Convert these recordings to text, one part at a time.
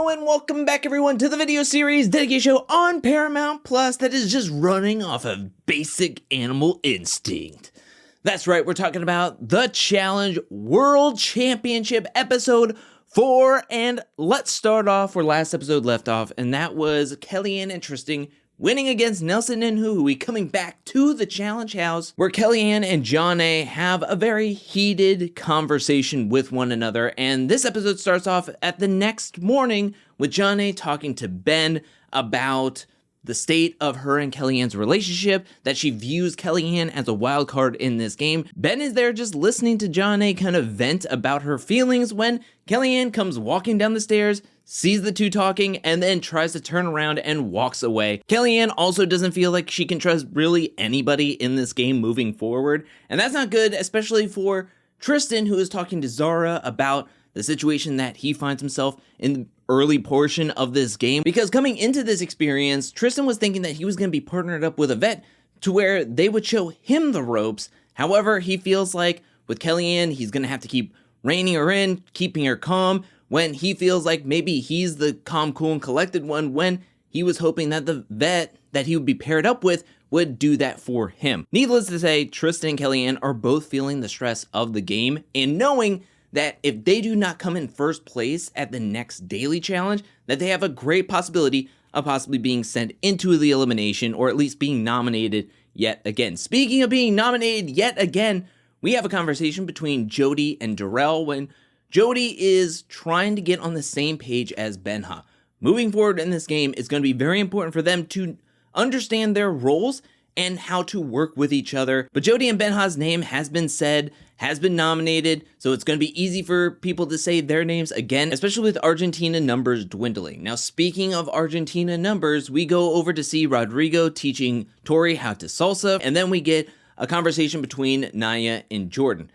and welcome back everyone to the video series dedicated show on Paramount Plus that is just running off of basic animal instinct. That's right, we're talking about the Challenge World Championship episode 4, and let's start off where last episode left off, and that was Kellyanne and Tristan winning against Nelson and Hui, coming back to the Challenge House, where Kellyanne and Jonna have a very heated conversation with one another. And this episode starts off at the next morning with Jonna talking to Ben about the state of her and Kellyanne's relationship, that she views Kellyanne as a wild card in this game. Ben is there just listening to Jonna kind of vent about her feelings when Kellyanne comes walking down the stairs, sees the two talking, and then tries to turn around and walks away. Kellyanne also doesn't feel like she can trust really anybody in this game moving forward, and that's not good, especially for Tristan, who is talking to Zara about the situation that he finds himself in the early portion of this game. Because coming into this experience, Tristan was thinking that he was going to be partnered up with a vet to where they would show him the ropes. However, he feels like with Kellyanne, he's going to have to keep reining her in, keeping her calm, when he feels like maybe he's the calm, cool, and collected one, when he was hoping that the vet that he would be paired up with would do that for him. Needless to say, Tristan and Kellyanne are both feeling the stress of the game and knowing that if they do not come in first place at the next daily challenge, that they have a great possibility of possibly being sent into the elimination, or at least being nominated yet again. Speaking of being nominated yet again, we have a conversation between Jody and Darrell when Jody is trying to get on the same page as Benha. Moving forward in this game, it's going to be very important for them to understand their roles and how to work with each other. But Jody and Benha's name has been said, has been nominated, so it's going to be easy for people to say their names again, especially with Argentina numbers dwindling. Now, speaking of Argentina numbers, we go over to see Rodrigo teaching Tori how to salsa, and then we get a conversation between Naya and Jordan.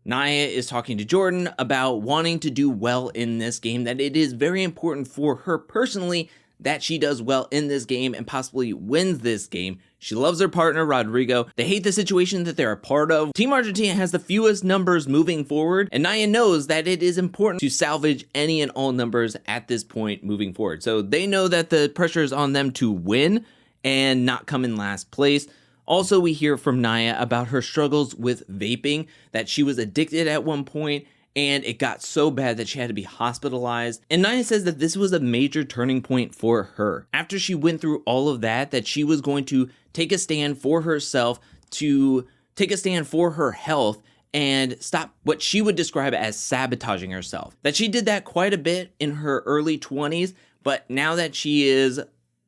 Naya is talking to Jordan about wanting to do well in this game, that it is very important for her personally that she does well in this game and possibly wins this game. She loves her partner, Rodrigo. They hate the situation that they're a part of. Team Argentina has the fewest numbers moving forward, and Naya knows that it is important to salvage any and all numbers at this point moving forward. So they know that the pressure is on them to win and not come in last place. Also, we hear from Naya about her struggles with vaping, that she was addicted at one point, and it got so bad that she had to be hospitalized. And Naya says that this was a major turning point for her. After she went through all of that, that she was going to take a stand for herself, to take a stand for her health, and stop what she would describe as sabotaging herself. That she did that quite a bit in her early 20s, but now that she is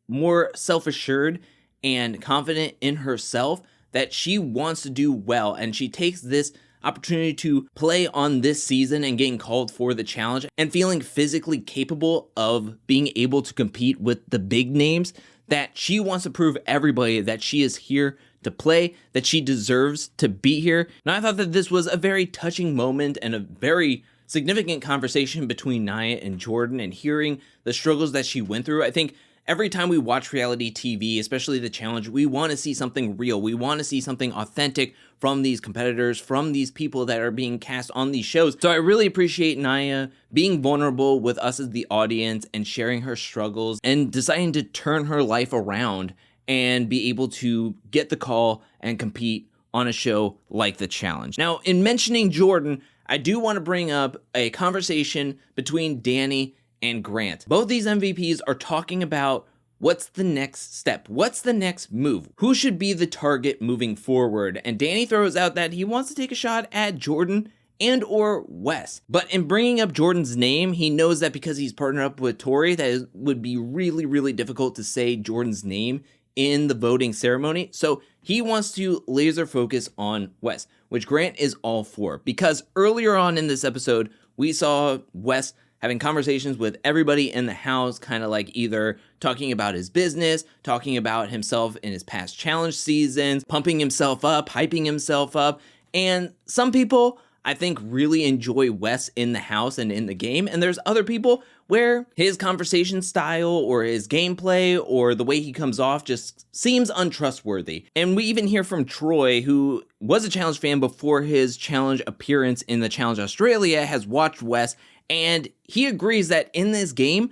more self-assured and confident in herself, that she wants to do well, and she takes this opportunity to play on this season and getting called for the challenge and feeling physically capable of being able to compete with the big names, that she wants to prove everybody that she is here to play, that she deserves to be here. And I thought that this was a very touching moment and a very significant conversation between Naya and Jordan, and hearing the struggles that she went through. I think every time we watch reality TV, especially the challenge, we want to see something real. We want to see something authentic from these competitors, from these people that are being cast on these shows. So I really appreciate Naya being vulnerable with us as the audience and sharing her struggles and deciding to turn her life around and be able to get the call and compete on a show like the challenge. Now, in mentioning Jordan, I do want to bring up a conversation between Danny and Grant. Both these MVPs are talking about what's the next step? What's the next move? Who should be the target moving forward? And Danny throws out that he wants to take a shot at Jordan and or Wes. But in bringing up Jordan's name, he knows that because he's partnered up with Tori, that it would be really, really difficult to say Jordan's name in the voting ceremony. So he wants to laser focus on Wes, which Grant is all for. Because earlier on in this episode, we saw Wes having conversations with everybody in the house, kind of like either talking about his business, talking about himself in his past challenge seasons, pumping himself up, hyping himself up. And some people, I think, really enjoy Wes in the house and in the game. And there's other people where his conversation style or his gameplay or the way he comes off just seems untrustworthy. And we even hear from Troy, who was a challenge fan before his challenge appearance in the Challenge Australia, has watched Wes, and he agrees that in this game,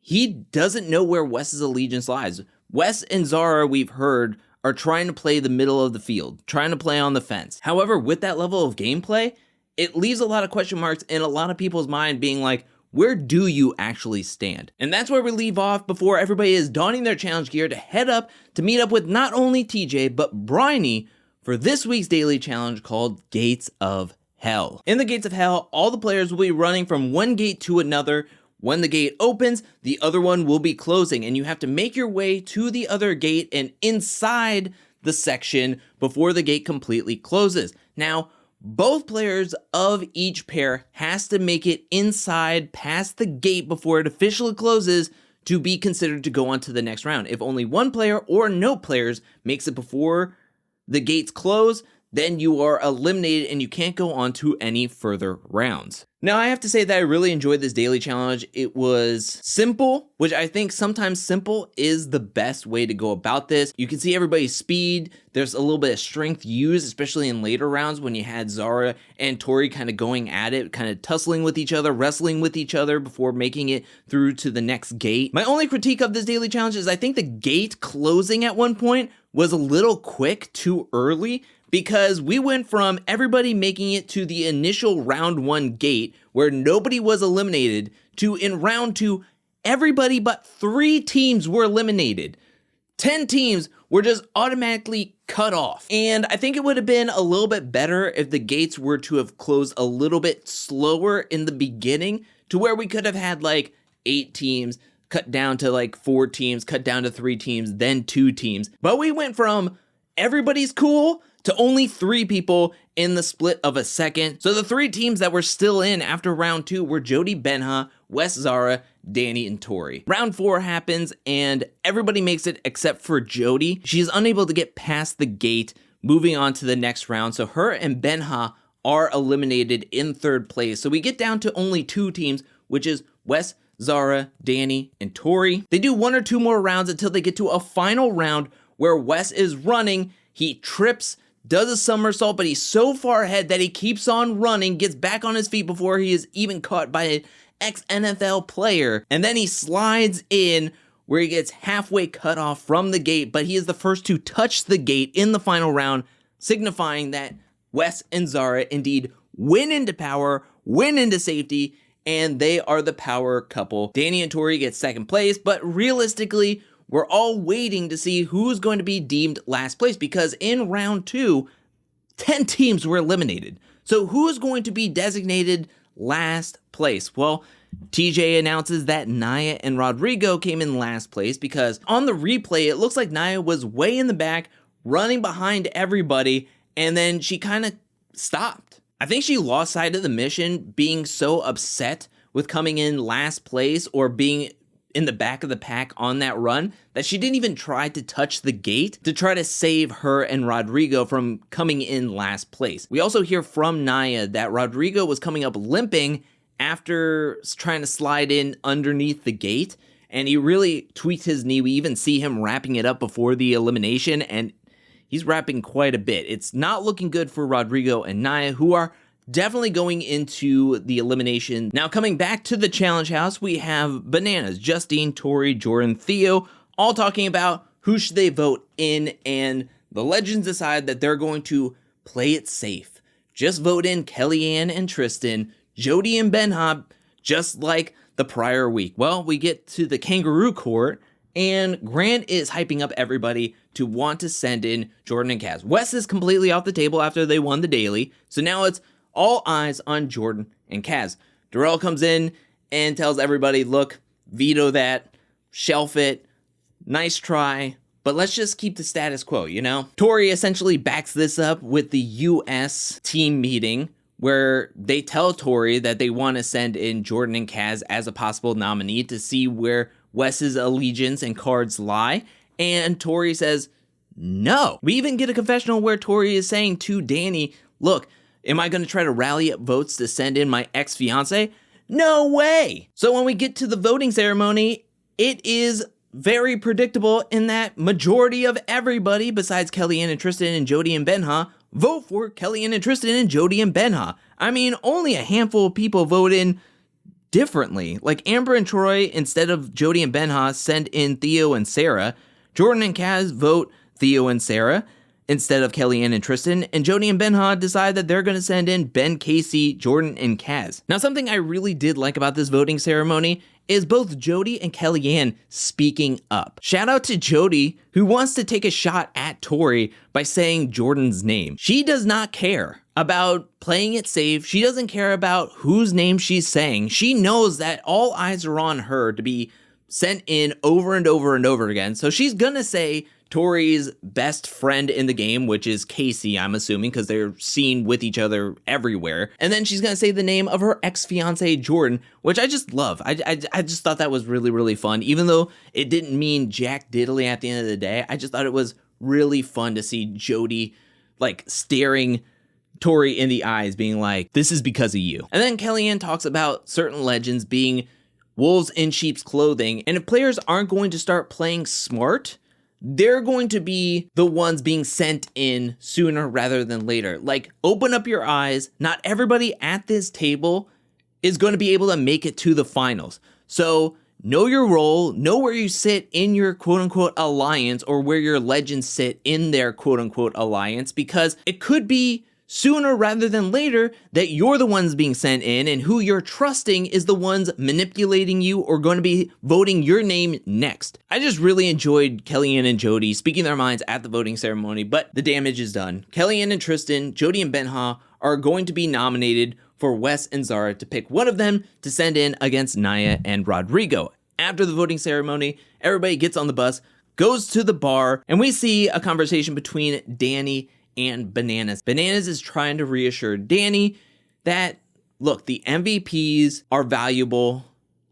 he doesn't know where Wes's allegiance lies. Wes and Zara, we've heard, are trying to play the middle of the field, trying to play on the fence. However, with that level of gameplay, it leaves a lot of question marks in a lot of people's mind being like, where do you actually stand? And that's where we leave off before everybody is donning their challenge gear to head up to meet up with not only TJ, but Bryony for this week's daily challenge called Gates of Hell. In the Gates of Hell, all the players will be running from one gate to another. When the gate opens, the other one will be closing, and you have to make your way to the other gate and inside the section before the gate completely closes. Now, both players of each pair has to make it inside past the gate before it officially closes to be considered to go on to the next round. If only one player or no players makes it before the gates close, then you are eliminated and you can't go on to any further rounds. Now, I have to say that I really enjoyed this daily challenge. It was simple, which I think sometimes simple is the best way to go about this. You can see everybody's speed. There's a little bit of strength used, especially in later rounds when you had Zara and Tori kind of going at it, kind of tussling with each other, wrestling with each other before making it through to the next gate. My only critique of this daily challenge is I think the gate closing at one point was a little quick, too early, because we went from everybody making it to the initial round 1 gate where nobody was eliminated to in round 2, everybody but 3 teams were eliminated. 10 teams were just automatically cut off. And I think it would have been a little bit better if the gates were to have closed a little bit slower in the beginning to where we could have had like 8 teams, cut down to like 4 teams, cut down to 3 teams, then 2 teams. But we went from everybody's cool to only 3 people in the split of a second. So the 3 teams that were still in after round 2 were Jody, Benha, Wes, Zara, Danny, and Tori. Round 4 happens and everybody makes it except for Jody. She's unable to get past the gate, moving on to the next round. So her and Benha are eliminated in 3rd place. So we get down to only 2 teams, which is Wes, Zara, Danny, and Tori. They do 1 or 2 more rounds until they get to a final round where Wes is running. He trips, does a somersault, but he's so far ahead that he keeps on running, gets back on his feet before he is even caught by an ex-NFL player, and then he slides in where he gets halfway cut off from the gate, but he is the first to touch the gate in the final round, signifying that Wes and Zara indeed win into power, win into safety, and they are the power couple. Danny and Tori get 2nd place, but realistically, we're all waiting to see who's going to be deemed last place because in round 2, 10 teams were eliminated. So who's going to be designated last place? Well, TJ announces that Naya and Rodrigo came in last place because on the replay, it looks like Naya was way in the back, running behind everybody, and then she kind of stopped. I think she lost sight of the mission, being so upset with coming in last place or being in the back of the pack on that run that she didn't even try to touch the gate to try to save her and Rodrigo from coming in last place. We also hear from Naya that Rodrigo was coming up limping after trying to slide in underneath the gate, and he really tweaked his knee. We even see him wrapping it up before the elimination, and he's wrapping quite a bit. It's not looking good for Rodrigo and Naya, who are definitely going into the elimination. Now, coming back to the challenge house, we have Bananas, Justine, Tori, Jordan, Theo, all talking about who should they vote in, and the legends decide that they're going to play it safe. Just vote in Kellyanne and Tristan, Jody and Benha, just like the prior week. Well, we get to the kangaroo court, and Grant is hyping up everybody to want to send in Jordan and Kaz. Wes is completely off the table after they won the daily, so now it's all eyes on Jordan and Kaz. Darrell comes in and tells everybody, look, veto that, shelf it, nice try, but let's just keep the status quo, you know? Tori essentially backs this up with the US team meeting where they tell Tori that they want to send in Jordan and Kaz as a possible nominee to see where Wes's allegiance and cards lie, and Tori says no. We even get a confessional where Tori is saying to Danny, look, am I going to try to rally up votes to send in my ex-fiance? No way! So when we get to the voting ceremony, it is very predictable in that majority of everybody besides Kellyanne and Tristan and Jody and Benha vote for Kellyanne and Tristan and Jody and Benha. I mean, only a handful of people vote in differently. Like Amber and Troy, instead of Jody and Benha, send in Theo and Sarah. Jordan and Kaz vote Theo and Sarah instead of Kellyanne and Tristan, and Jody and Benha decide that they're going to send in Ben, Casey, Jordan, and Kaz. Now, something I really did like about this voting ceremony is both Jody and Kellyanne speaking up. Shout out to Jody, who wants to take a shot at Tori by saying Jordan's name. She does not care about playing it safe. She doesn't care about whose name she's saying. She knows that all eyes are on her to be sent in over and over and over again. So she's gonna say Tori's best friend in the game, which is Casey, I'm assuming, because they're seen with each other everywhere. And then she's gonna say the name of her ex-fiance, Jordan, which I just love. I just thought that was really, really fun. Even though it didn't mean jack diddly at the end of the day, I just thought it was really fun to see Jody, like, staring Tori in the eyes, being like, this is because of you. And then Kellyanne talks about certain legends being wolves in sheep's clothing. And if players aren't going to start playing smart, they're going to be the ones being sent in sooner rather than later. Like, open up your eyes. Not everybody at this table is going to be able to make it to the finals. So know your role, know where you sit in your quote-unquote alliance, or where your legends sit in their quote-unquote alliance, because it could be sooner rather than later that you're the ones being sent in, and who you're trusting is the ones manipulating you or going to be voting your name next. I just really enjoyed Kellyanne and Jody speaking their minds at the voting ceremony, but the damage is done. Kellyanne and Tristan, Jody and Benha are going to be nominated for Wes and Zara to pick one of them to send in against Naya and Rodrigo. After the voting ceremony, everybody gets on the bus, goes to the bar, and we see a conversation between Danny and Bananas. Bananas is trying to reassure Danny that, look, the MVPs are valuable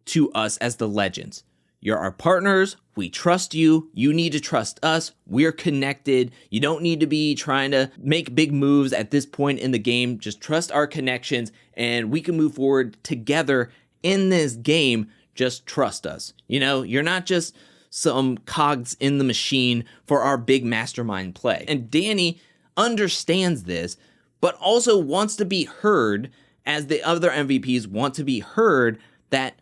to us as the legends. You're our partners. We trust you. You need to trust us. We're connected. You don't need to be trying to make big moves at this point in the game. Just trust our connections and we can move forward together in this game. Just trust us. You know, you're not just some cogs in the machine for our big mastermind play. And Danny understands this, but also wants to be heard, as the other MVPs want to be heard, that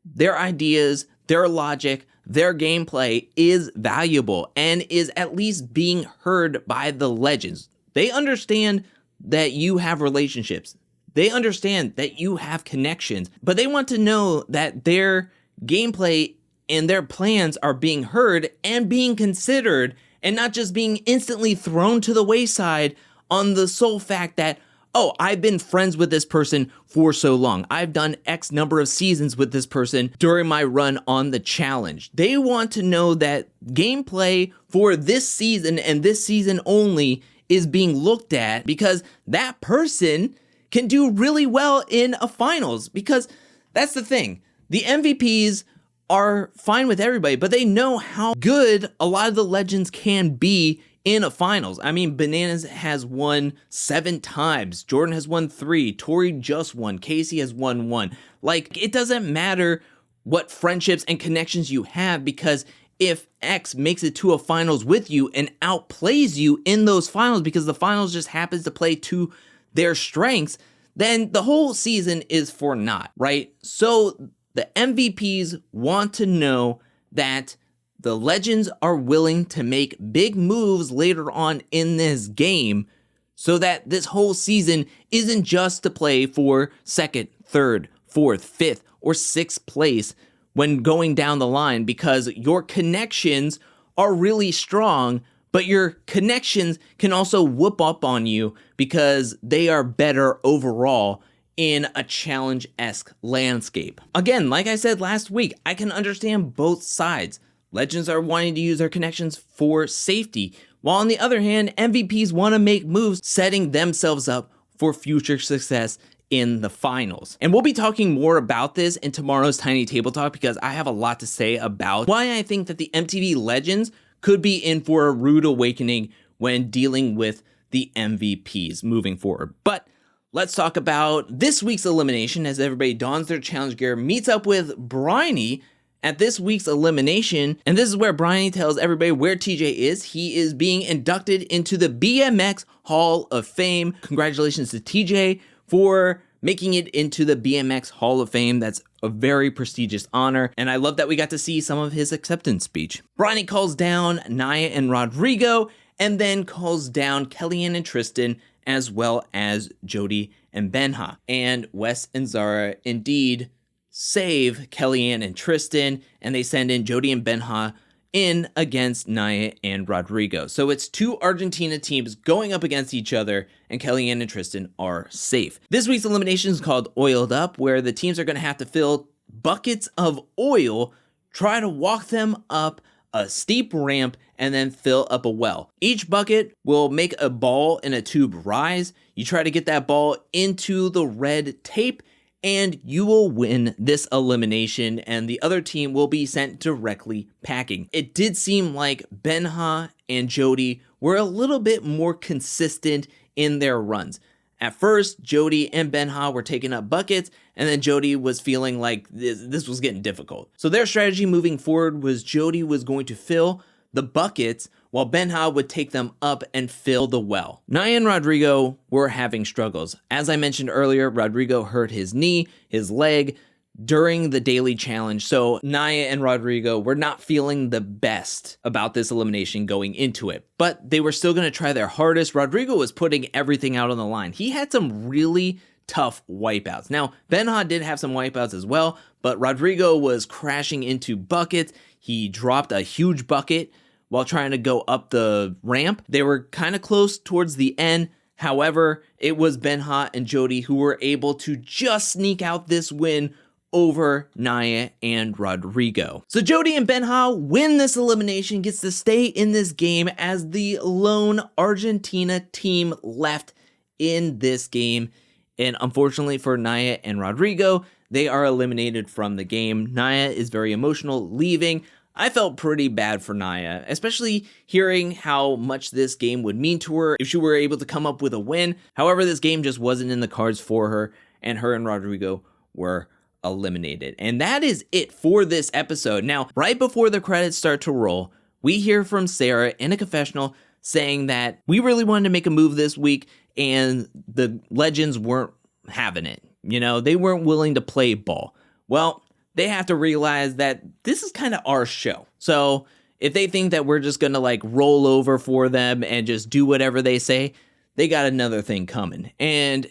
their ideas, their logic, their gameplay is valuable and is at least being heard by the legends. They understand that you have relationships. They understand that you have connections, but they want to know that their gameplay and their plans are being heard and being considered, and not just being instantly thrown to the wayside on the sole fact that, oh, I've been friends with this person for so long. I've done X number of seasons with this person during my run on the challenge. They want to know that gameplay for this season and this season only is being looked at, because that person can do really well in a finals. Because that's the thing. The MVPs are fine with everybody, but they know how good a lot of the legends can be in a finals. I mean, Bananas has won 7 times. Jordan has won 3. Tori just won. Casey has won 1. Like, it doesn't matter what friendships and connections you have, because if X makes it to a finals with you and outplays you in those finals, because the finals just happens to play to their strengths, then the whole season is for naught, right? So the MVPs want to know that the legends are willing to make big moves later on in this game, so that this whole season isn't just to play for 2nd, 3rd, 4th, 5th, or 6th place when going down the line, because your connections are really strong, but your connections can also whoop up on you because they are better overall in a challenge-esque landscape. Again, like I said last week, I can understand both sides. Legends are wanting to use their connections for safety, while on the other hand, MVPs want to make moves setting themselves up for future success in the finals. And we'll be talking more about this in tomorrow's Tiny Table Talk, because I have a lot to say about why I think that the MTV Legends could be in for a rude awakening when dealing with the MVPs moving forward. But let's talk about this week's elimination, as everybody dons their challenge gear, meets up with Bryony at this week's elimination. And this is where Bryony tells everybody where TJ is. He is being inducted into the BMX Hall of Fame. Congratulations to TJ for making it into the BMX Hall of Fame. That's a very prestigious honor, and I love that we got to see some of his acceptance speech. Bronny calls down Nia and Rodrigo, and then calls down Kellyanne and Tristan, as well as Jody and Benha. And Wes and Zara indeed save Kellyanne and Tristan, and they send in Jody and Benha in against Nia and Rodrigo. So it's two Argentina teams going up against each other, and Kellyanne and Tristan are safe. This week's elimination is called Oiled Up, where the teams are going to have to fill buckets of oil, try to walk them up a steep ramp, and then fill up a well. Each bucket will make a ball in a tube rise. You try to get that ball into the red tape, and you will win this elimination, and the other team will be sent directly packing. It did seem like Benha and Jody were a little bit more consistent in their runs. At first, Jody and Benha were taking up buckets, and then Jody was feeling like this was getting difficult. So their strategy moving forward was Jody was going to fill the buckets while Benha would take them up and fill the well. Nia and Rodrigo were having struggles. As I mentioned earlier, Rodrigo hurt his knee, his leg, during the daily challenge, so Nia and Rodrigo were not feeling the best about this elimination going into it, but they were still going to try their hardest. Rodrigo was putting everything out on the line. He had some really tough wipeouts. Now, Benha did have some wipeouts as well, but Rodrigo was crashing into buckets. He dropped a huge bucket while trying to go up the ramp. They were kind of close towards the end. However, it was Benha and Jody who were able to just sneak out this win over Nia and Rodrigo. So Jody and Benha win this elimination, gets to stay in this game as the lone Argentina team left in this game. And unfortunately for Nia and Rodrigo, they are eliminated from the game. Nia is very emotional leaving. I felt pretty bad for Nia, especially hearing how much this game would mean to her if she were able to come up with a win. However, this game just wasn't in the cards for her, and her and Rodrigo were eliminated. And that is it for this episode. Now, right before the credits start to roll, we hear from Sarah in a confessional saying that we really wanted to make a move this week and the legends weren't having it. You know, they weren't willing to play ball. Well, they have to realize that this is kind of our show. So if they think that we're just going to like roll over for them and just do whatever they say, they got another thing coming. And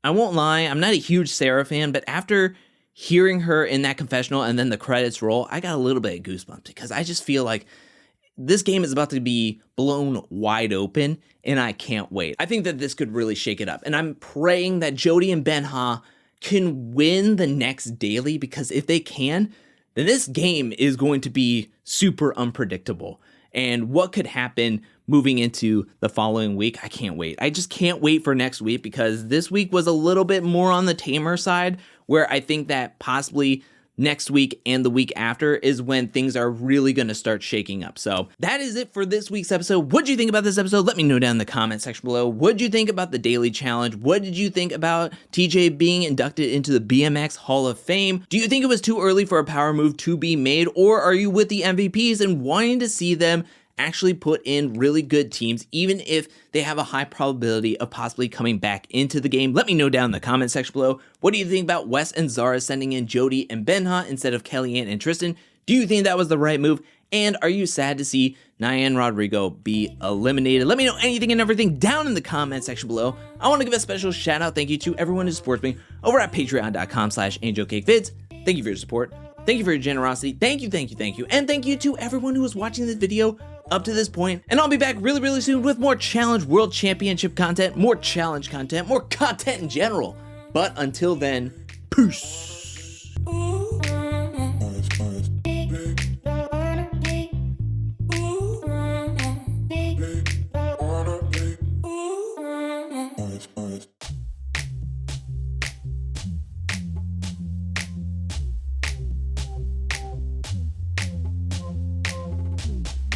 I won't lie, I'm not a huge Sarah fan, but after hearing her in that confessional and then the credits roll, I got a little bit of goosebumps because I just feel like this game is about to be blown wide open, and I can't wait. I think that this could really shake it up, and I'm praying that Jody and Benha can win the next daily, because if they can, then this game is going to be super unpredictable. And what could happen moving into the following week, I can't wait. I just can't wait for next week, because this week was a little bit more on the tamer side, where I think that possibly next week and the week after is when things are really going to start shaking up. So that is it for this week's episode. What did you think about this episode? Let me know down in the comment section below. What did you think about the daily challenge? What did you think about TJ being inducted into the BMX Hall of Fame? Do you think it was too early for a power move to be made, or are you with the MVPs and wanting to see them actually put in really good teams, even if they have a high probability of possibly coming back into the game? Let me know down in the comment section below. What do you think about Wes and Zara sending in Jody and Benha instead of Kellyanne and Tristan? Do you think that was the right move? And are you sad to see Nia and Rodrigo be eliminated? Let me know anything and everything down in the comment section below. I want to give a special shout out thank you to everyone who supports me over at patreon.com/AngelCakeVids. Thank you for your support. Thank you for your generosity. Thank you, thank you, thank you. And thank you to everyone who is watching this video up to this point. And I'll be back really, really soon with more Challenge World Championship content, more challenge content, more content in general. But until then, peace.